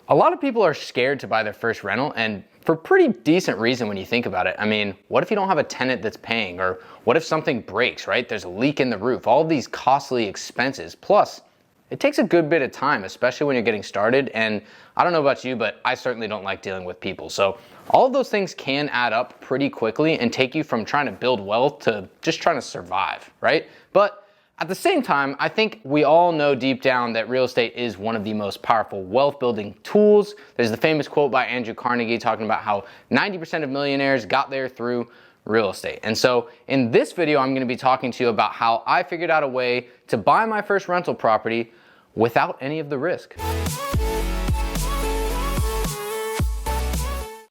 A lot of people are scared to buy their first rental, and for pretty decent reason when you think about it. I mean, what if you don't have a tenant that's paying? Or what if something breaks, right? There's a leak in the roof, all of these costly expenses. Plus, it takes a good bit of time, especially when you're getting started. And I don't know about you, but I certainly don't like dealing with people. So all of those things can add up pretty quickly and take you from trying to build wealth to just trying to survive, right? But at the same time, I think we all know deep down that real estate is one of the most powerful wealth building tools. There's the famous quote by Andrew Carnegie talking about how 90% of millionaires got there through real estate. And so in this video, I'm going to be talking to you about how I figured out a way to buy my first rental property without any of the risk.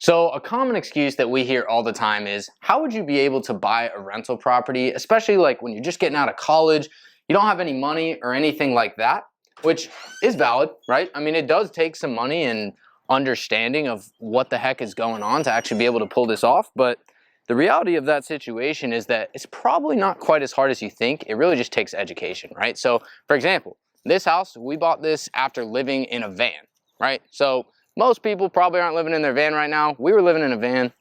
So a common excuse that we hear all the time is, how would you be able to buy a rental property, especially like when you're just getting out of college, you don't have any money or anything like that, which is valid, right? I mean, it does take some money and understanding of what the heck is going on to actually be able to pull this off. But the reality of that situation is that it's probably not quite as hard as you think. It really just takes education, right? So for example, this house, we bought this after living in a van, right? So most people probably aren't living in their van right now. We were living in a van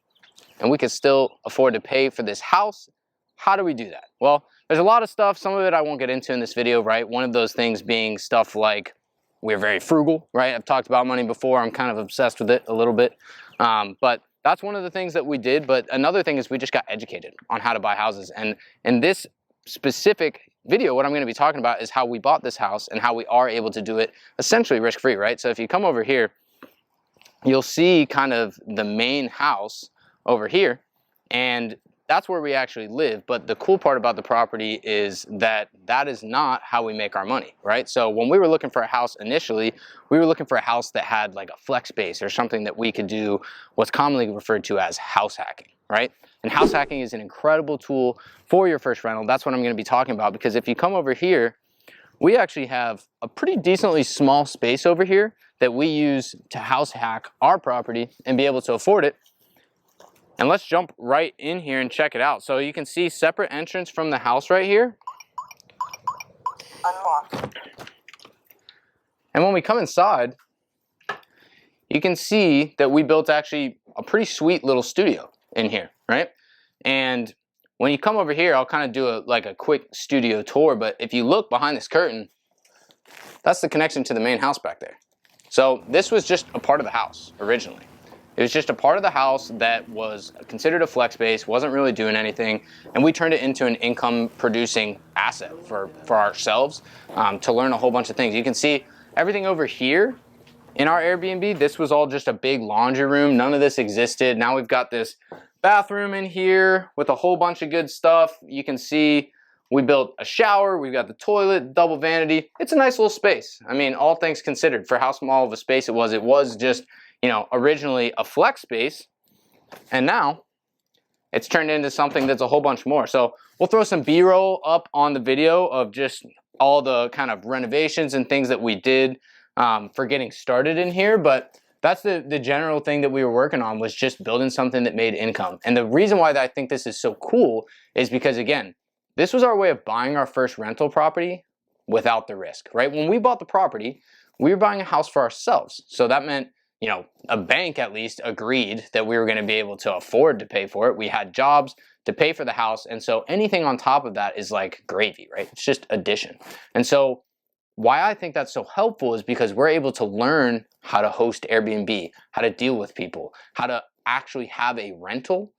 and we could still afford to pay for this house. How do we do that? Well, there's a lot of stuff. Some of it I won't get into in this video, right? One of those things being stuff like we're very frugal, right? I've talked about money before. I'm kind of obsessed with it a little bit. But that's one of the things that we did. But another thing is we just got educated on how to buy houses. And in this specific video, what I'm going to be talking about is how we bought this house and how we are able to do it essentially risk-free, right? So if you come over here, you'll see kind of the main house over here, and that's where we actually live. But the cool part about the property is that that is not how we make our money, right? So when we were looking for a house initially, we were looking for a house that had like a flex space or something that we could do what's commonly referred to as house hacking, right? And house hacking is an incredible tool for your first rental. That's what I'm going to be talking about, because if you come over here, we actually have a pretty decently small space over here that we use to house hack our property and be able to afford it. And let's jump right in here and check it out. So you can see separate entrance from the house right here. Unlocked. And when we come inside, you can see that we built actually a pretty sweet little studio in here, right? And when you come over here, I'll kind of do a quick studio tour, but if you look behind this curtain, that's the connection to the main house back there. So this was just a part of the house originally. It was just a part of the house that was considered a flex space, wasn't really doing anything, and we turned it into an income producing asset for ourselves to learn a whole bunch of things. You can see everything over here in our Airbnb, this was all just a big laundry room. None of this existed. Now we've got this bathroom in here with a whole bunch of good stuff. You can see we built a shower, we've got the toilet, double vanity. It's a nice little space. I mean, all things considered, for how small of a space it was just, you know, originally a flex space, and now it's turned into something that's a whole bunch more. So we'll throw some B-roll up on the video of just all the kind of renovations and things that we did for getting started in here, but that's the general thing that we were working on, was just building something that made income. And the reason why I think this is so cool is because, again, this was our way of buying our first rental property without the risk, right? When we bought the property, we were buying a house for ourselves. So that meant, you know, a bank at least agreed that we were going to be able to afford to pay for it. We had jobs to pay for the house. And so anything on top of that is like gravy, right? It's just addition. And so why I think that's so helpful is because we're able to learn how to host Airbnb, how to deal with people, how to actually have a rental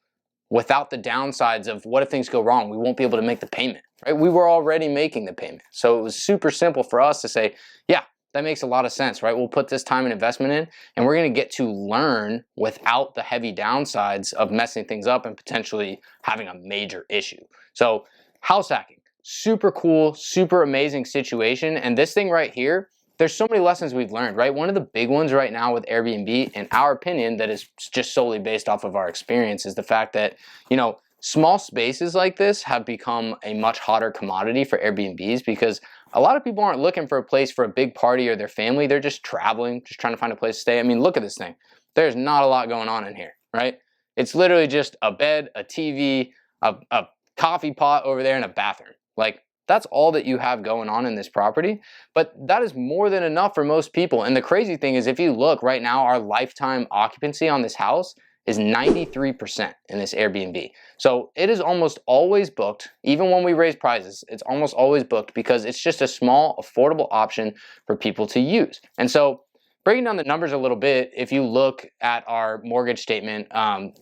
without the downsides of what if things go wrong, we won't be able to make the payment, right? We were already making the payment. So it was super simple for us to say, yeah, that makes a lot of sense, right? We'll put this time and investment in, and we're going to get to learn without the heavy downsides of messing things up and potentially having a major issue. So house hacking, super cool, super amazing situation. And this thing right here, there's so many lessons we've learned, right? One of the big ones right now with Airbnb, in our opinion, that is just solely based off of our experience, is the fact that, you know, small spaces like this have become a much hotter commodity for Airbnbs, because a lot of people aren't looking for a place for a big party or their family. They're just traveling, just trying to find a place to stay. I mean, look at this thing. There's not a lot going on in here, right? It's literally just a bed, a TV, a coffee pot over there, and a bathroom. Like, That's all that you have going on in this property. But that is more than enough for most people. And the crazy thing is, if you look right now, our lifetime occupancy on this house is 93% in this Airbnb. So it is almost always booked. Even when we raise prices, it's almost always booked because it's just a small, affordable option for people to use. And so breaking down the numbers a little bit, if you look at our mortgage statement,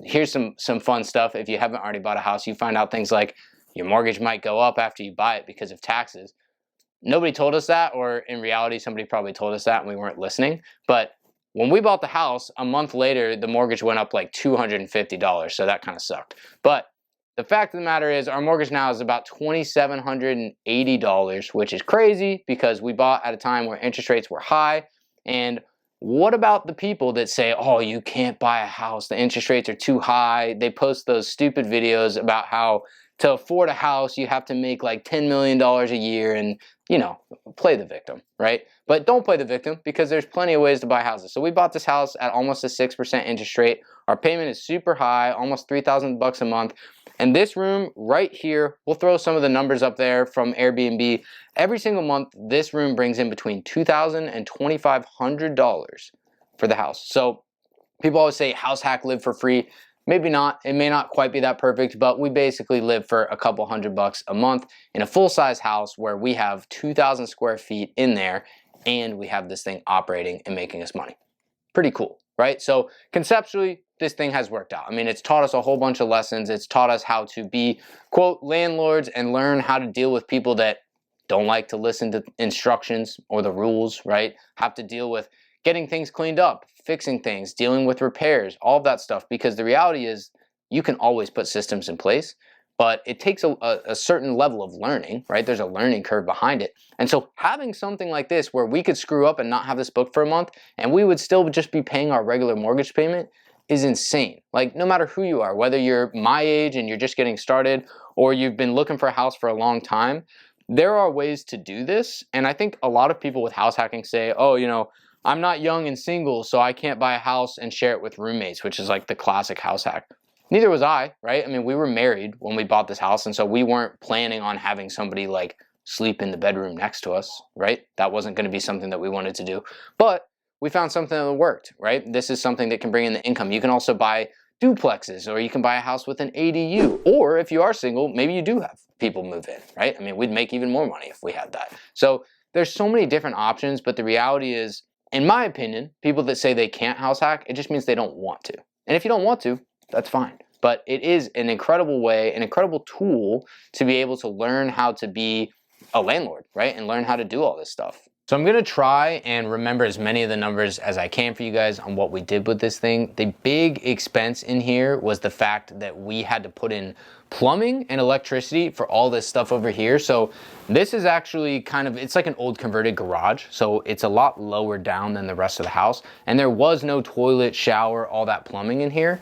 here's some fun stuff. If you haven't already bought a house, you find out things like your mortgage might go up after you buy it because of taxes. Nobody told us that, or in reality, somebody probably told us that and we weren't listening. But when we bought the house, a month later, the mortgage went up like $250, so that kind of sucked. But the fact of the matter is, our mortgage now is about $2,780, which is crazy because we bought at a time where interest rates were high. And what about the people that say, oh, you can't buy a house, the interest rates are too high? They post those stupid videos about how to afford a house, you have to make like $10 million a year and, you know, play the victim, right? But don't play the victim because there's plenty of ways to buy houses. So we bought this house at almost a 6% interest rate. Our payment is super high, almost $3,000 a month. And this room right here, we'll throw some of the numbers up there from Airbnb. Every single month, this room brings in between $2,000 and $2,500 for the house. So people always say house hack, live for free. Maybe not, it may not quite be that perfect, but we basically live for a couple $100 a month in a full-size house where we have 2,000 square feet in there and we have this thing operating and making us money. Pretty cool, right? So conceptually, this thing has worked out. I mean, it's taught us a whole bunch of lessons. It's taught us how to be, quote, landlords and learn how to deal with people that don't like to listen to instructions or the rules, right? Have to deal with getting things cleaned up, fixing things, dealing with repairs, all of that stuff. Because the reality is you can always put systems in place, but it takes a certain level of learning, right? There's a learning curve behind it. And so having something like this where we could screw up and not have this booked for a month and we would still just be paying our regular mortgage payment is insane. Like, no matter who you are, whether you're my age and you're just getting started or you've been looking for a house for a long time, there are ways to do this. And I think a lot of people with house hacking say, oh, you know, I'm not young and single, so I can't buy a house and share it with roommates, which is like the classic house hack. Neither was I, right? I mean, we were married when we bought this house, and so we weren't planning on having somebody like sleep in the bedroom next to us, right? That wasn't going to be something that we wanted to do. But we found something that worked, right? This is something that can bring in the income. You can also buy duplexes, or you can buy a house with an ADU. Or if you are single, maybe you do have people move in, right? I mean, we'd make even more money if we had that. So there's so many different options, but the reality is, in my opinion, people that say they can't house hack, it just means they don't want to. And if you don't want to, that's fine. But it is an incredible way, an incredible tool to be able to learn how to be a landlord, right? And learn how to do all this stuff. So I'm gonna try and remember as many of the numbers as I can for you guys on what we did with this thing. The big expense in here was the fact that we had to put in plumbing and electricity for all this stuff over here. So this is actually kind of, it's like an old converted garage. So it's a lot lower down than the rest of the house. And there was no toilet, shower, all that plumbing in here,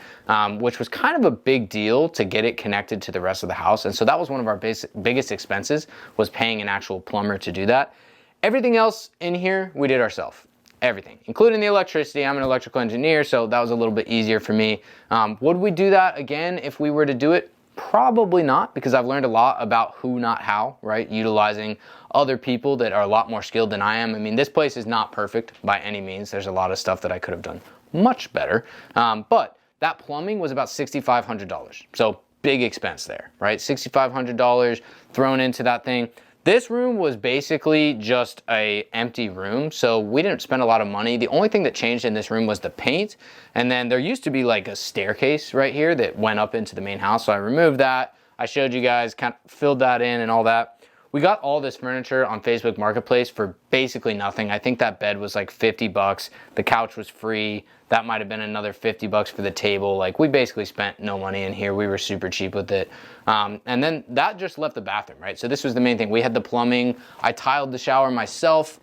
which was kind of a big deal to get it connected to the rest of the house. And so that was one of our biggest expenses, was paying an actual plumber to do that. Everything else in here, we did ourselves. Everything, including the electricity. I'm an electrical engineer, so that was a little bit easier for me. Would we do that again if we were to do it? Probably not, because I've learned a lot about who, not how, right? Utilizing other people that are a lot more skilled than I am. I mean, this place is not perfect by any means. There's a lot of stuff that I could have done much better. But that plumbing was about $6,500. So big expense there, right? $6,500 thrown into that thing. This room was basically just an empty room, so we didn't spend a lot of money. The only thing that changed in this room was the paint, and then there used to be like a staircase right here that went up into the main house, so I removed that. I showed you guys, kind of filled that in and all that. We got all this furniture on Facebook Marketplace for basically nothing. I think that bed was like 50 bucks. The couch was free. That might have been another 50 bucks for the table. Like, we basically spent no money in here. We were super cheap with it. And then that just left the bathroom, right? So this was the main thing. We had the plumbing. I tiled the shower myself,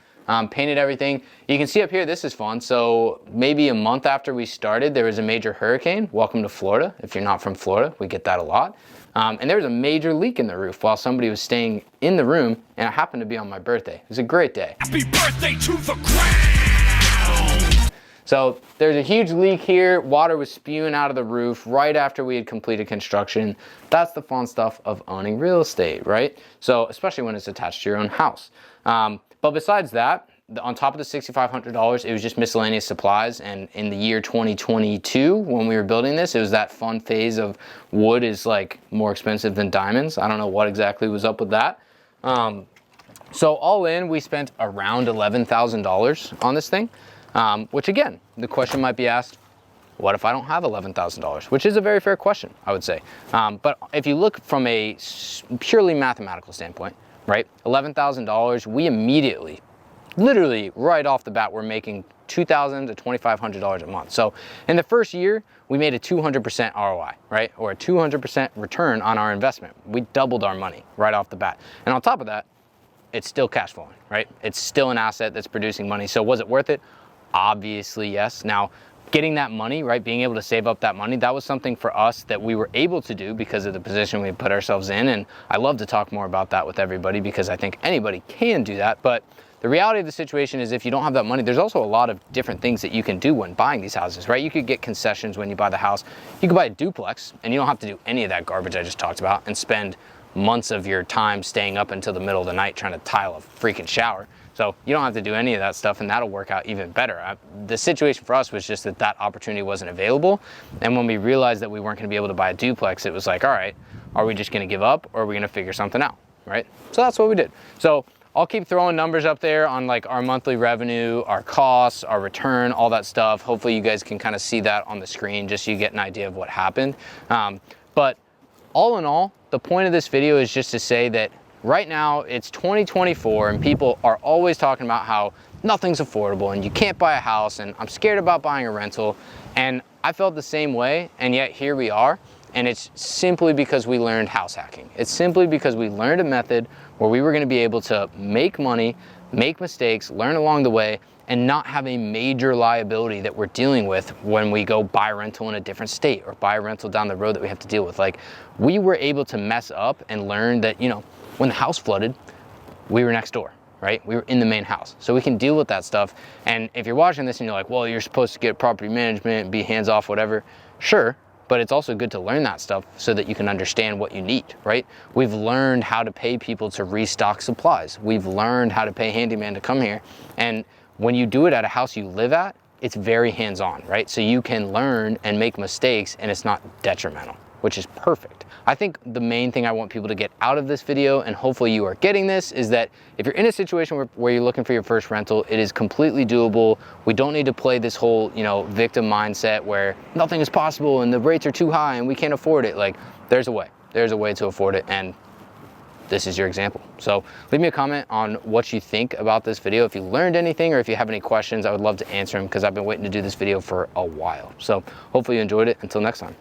painted everything. You can see up here, this is fun. So maybe a month after we started, there was a major hurricane. Welcome to Florida. If you're not from Florida, we get that a lot. And there was a major leak in the roof while somebody was staying in the room, and it happened to be on my birthday. It was a great day. Happy birthday to the ground! So there's a huge leak here. Water was spewing out of the roof right after we had completed construction. That's the fun stuff of owning real estate, right? So especially when it's attached to your own house. But besides that, on top of the $6,500, it was just miscellaneous supplies. And in the year 2022, when we were building this, it was that fun phase of wood is like more expensive than diamonds. I don't know what exactly was up with that. So all in, we spent around $11,000 on this thing, which again, the question might be asked, what if I don't have $11,000? Which is a very fair question, I would say. But if you look from a purely mathematical standpoint, right, $11,000, we immediately, literally right off the bat, we're making $2,000 to $2,500 a month. So in the first year, we made a 200% ROI, right? Or a 200% return on our investment. We doubled our money right off the bat. And on top of that, it's still cash flowing, right? It's still an asset that's producing money. So was it worth it? Obviously, yes. Now, getting that money, right, being able to save up that money, that was something for us that we were able to do because of the position we put ourselves in. And I love to talk more about that with everybody because I think anybody can do that. But the reality of the situation is if you don't have that money, there's also a lot of different things that you can do when buying these houses, right? You could get concessions when you buy the house. You could buy a duplex and you don't have to do any of that garbage I just talked about and spend months of your time staying up until the middle of the night trying to tile a freaking shower. So you don't have to do any of that stuff and that'll work out even better. The situation for us was just that that opportunity wasn't available. And when we realized that we weren't gonna be able to buy a duplex, it was like, all right, are we just gonna give up or are we gonna figure something out, right? So that's what we did. So I'll keep throwing numbers up there on like our monthly revenue, our costs, our return, all that stuff. Hopefully you guys can kind of see that on the screen just so you get an idea of what happened. But all in all, the point of this video is just to say that right now it's 2024 and people are always talking about how nothing's affordable and you can't buy a house and I'm scared about buying a rental. And I felt the same way, and yet here we are. And it's simply because we learned house hacking. It's simply because we learned a method where we were gonna be able to make money, make mistakes, learn along the way, and not have a major liability that we're dealing with when we go buy a rental in a different state or buy a rental down the road that we have to deal with. Like, we were able to mess up and learn that, you know, when the house flooded, we were next door, right? We were in the main house. So we can deal with that stuff. And if you're watching this and you're like, well, you're supposed to get property management, be hands off, whatever, sure. But it's also good to learn that stuff so that you can understand what you need, right? We've learned how to pay people to restock supplies. We've learned how to pay handyman to come here. And when you do it at a house you live at, it's very hands-on, right? So you can learn and make mistakes and it's not detrimental, which is perfect. I think the main thing I want people to get out of this video, and hopefully you are getting this, is that if you're in a situation where you're looking for your first rental, it is completely doable. We don't need to play this whole, you know, victim mindset where nothing is possible and the rates are too high and we can't afford it. Like, there's a way to afford it, and this is your example. So leave me a comment on what you think about this video. If you learned anything or if you have any questions, I would love to answer them because I've been waiting to do this video for a while. So hopefully you enjoyed it. Until next time.